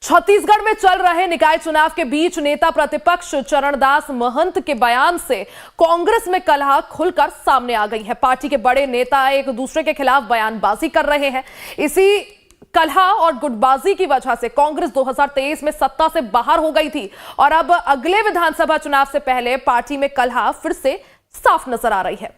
छत्तीसगढ़ में चल रहे निकाय चुनाव के बीच नेता प्रतिपक्ष चरणदास महंत के बयान से कांग्रेस में कलह खुलकर सामने आ गई है। पार्टी के बड़े नेता एक दूसरे के खिलाफ बयानबाजी कर रहे हैं। इसी कलह और गुटबाजी की वजह से कांग्रेस 2023 में सत्ता से बाहर हो गई थी और अब अगले विधानसभा चुनाव से पहले पार्टी में कलह फिर से साफ नजर आ रही है।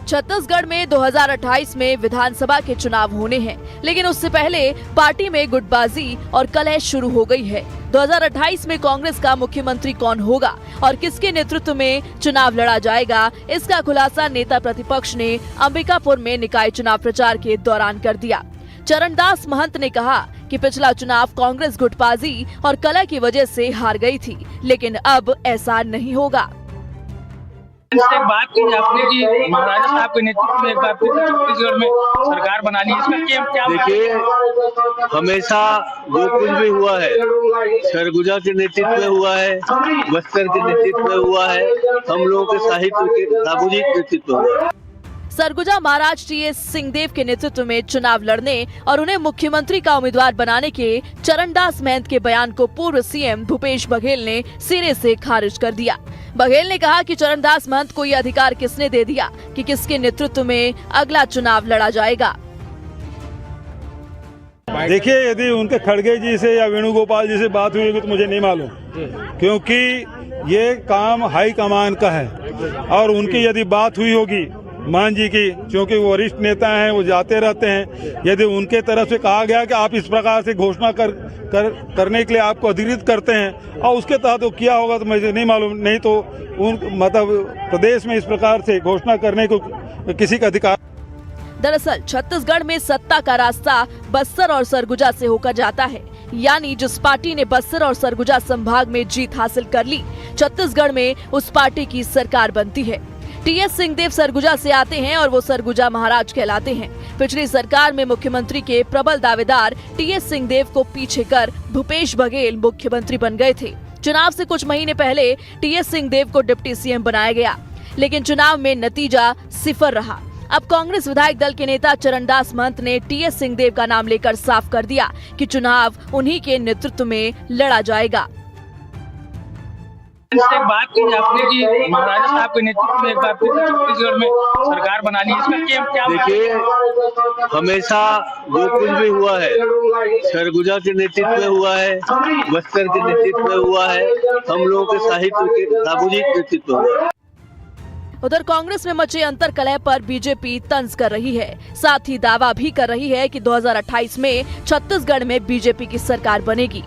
छत्तीसगढ़ में 2028 में विधानसभा के चुनाव होने हैं, लेकिन उससे पहले पार्टी में गुटबाजी और कलह शुरू हो गई है। 2028 में कांग्रेस का मुख्यमंत्री कौन होगा और किसके नेतृत्व में चुनाव लड़ा जाएगा, इसका खुलासा नेता प्रतिपक्ष ने अंबिकापुर में निकाय चुनाव प्रचार के दौरान कर दिया। चरणदास महंत ने कहा कि पिछला चुनाव कांग्रेस गुटबाजी और कलह की वजह से हार गई थी, लेकिन अब ऐसा नहीं होगा। एक बात की आपने कि महाराजा साहब के नेतृत्व में एक बार फिर छत्तीसगढ़ में सरकार बनानी है, इसका क्या? देखिए, हमेशा जो कुछ भी हुआ है सरगुजा के नेतृत्व में हुआ है, बस्तर के नेतृत्व में हुआ है, हम लोगों के साहित्य के साबुजित नेतृत्व हुआ है। सरगुजा महाराज टीएस सिंहदेव के नेतृत्व में चुनाव लड़ने और उन्हें मुख्यमंत्री का उम्मीदवार बनाने के चरणदास महंत के बयान को पूर्व सीएम भूपेश बघेल ने सिरे से खारिज कर दिया। बघेल ने कहा कि चरणदास महंत को ये अधिकार किसने दे दिया कि किसके नेतृत्व में अगला चुनाव लड़ा जाएगा। देखिए, यदि उनके खड़गे जी से या वेणुगोपाल जी से बात हुई होगी तो मुझे नहीं मालूम, क्योंकि ये काम हाई कमान का है और उनकी यदि बात हुई होगी मान जी की, क्योंकि वो वरिष्ठ नेता हैं, वो जाते रहते हैं, यदि उनके तरफ से कहा गया कि आप इस प्रकार से घोषणा करने के लिए आपको अधिकृत करते हैं और उसके तहत वो किया होगा तो मुझे नहीं मालूम, नहीं तो उन मतलब प्रदेश में इस प्रकार से घोषणा करने को किसी का अधिकार। दरअसल छत्तीसगढ़ में सत्ता का रास्ता बस्तर और सरगुजा से होकर जाता है, यानी जिस पार्टी ने बस्तर और सरगुजा संभाग में जीत हासिल कर ली, छत्तीसगढ़ में उस पार्टी की सरकार बनती है। टीएस सिंहदेव सरगुजा से आते हैं और वो सरगुजा महाराज कहलाते हैं। पिछली सरकार में मुख्यमंत्री के प्रबल दावेदार टीएस सिंहदेव को पीछे कर भूपेश बघेल मुख्यमंत्री बन गए थे। चुनाव से कुछ महीने पहले टीएस सिंहदेव को डिप्टी सीएम बनाया गया, लेकिन चुनाव में नतीजा सिफर रहा। अब कांग्रेस विधायक दल के नेता चरणदास महंत ने टीएस सिंहदेव का नाम लेकर साफ कर दिया कि चुनाव उन्हीं के नेतृत्व में लड़ा जाएगा। एक बात की आपने कि महाराजा साहब के नेतृत्व में एक बार फिर छत्तीसगढ़ में सरकार बनानी है, इसका क्या? देखिए, हमेशा जो कुछ भी हुआ है सरगुजा के नेतृत्व में हुआ है, बस्तर के नेतृत्व में हुआ है, हम लोगों के साहित्य के साबुजित नेतृत्व हुआ है। उधर कांग्रेस में मचे अंतर कलह पर बीजेपी तंज कर रही है, साथ ही दावा भी कर रही है कि 2028 में छत्तीसगढ़ में बीजेपी की सरकार बनेगी।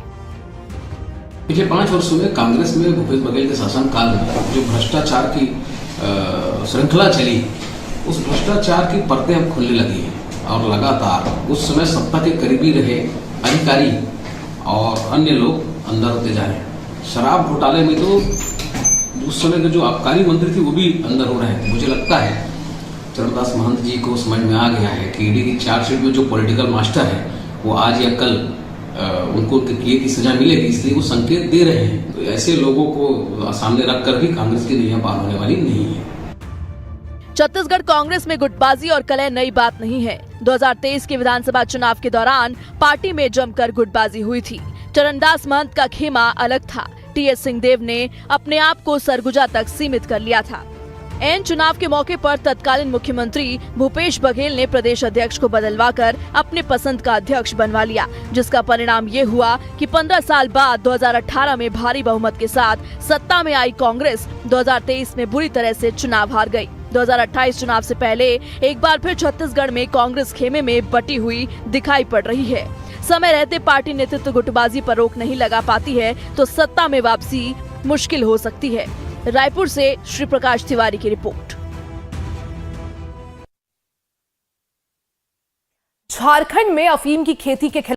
पिछले 5 वर्षों में कांग्रेस में भूपेश बघेल के शासनकाल में जो भ्रष्टाचार की श्रृंखला चली, उस भ्रष्टाचार की परतें अब खुलने लगी हैं और लगातार उस समय सत्ता के करीबी रहे अधिकारी और अन्य लोग अंदर होते जा रहे हैं। शराब घोटाले में तो उस समय के जो आबकारी मंत्री थे वो भी अंदर हो रहे हैं। मुझे लगता है चरणदास महंत जी को समझ में आ गया है कि ईडी की चार्जशीट में जो पॉलिटिकल मास्टर है वो आज या कल उनको किए की सजा मिलेगी, इसलिए वो संकेत दे रहे हैं। तो ऐसे लोगों को सामने रखकर भी कांग्रेस की नैया पार होने वाली नहीं है। छत्तीसगढ़ कांग्रेस में गुटबाजी और कलह नई बात नहीं है। 2023 के विधानसभा चुनाव के दौरान पार्टी में जमकर गुटबाजी हुई थी। चरणदास महंत का खेमा अलग था। टीएस सिंहदेव ने अपने आप को सरगुजा तक सीमित कर लिया था। एन चुनाव के मौके पर तत्कालीन मुख्यमंत्री भूपेश बघेल ने प्रदेश अध्यक्ष को बदलवाकर अपने पसंद का अध्यक्ष बनवा लिया, जिसका परिणाम ये हुआ कि 15 साल बाद 2018 में भारी बहुमत के साथ सत्ता में आई कांग्रेस 2023 में बुरी तरह से चुनाव हार गई। 2028 चुनाव से पहले एक बार फिर छत्तीसगढ़ में कांग्रेस खेमे में बटी हुई दिखाई पड़ रही है। समय रहते पार्टी नेतृत्व गुटबाजी पर रोक नहीं लगा पाती है तो सत्ता में वापसी मुश्किल हो सकती है। रायपुर से श्री प्रकाश तिवारी की रिपोर्ट। झारखंड में अफीम की खेती के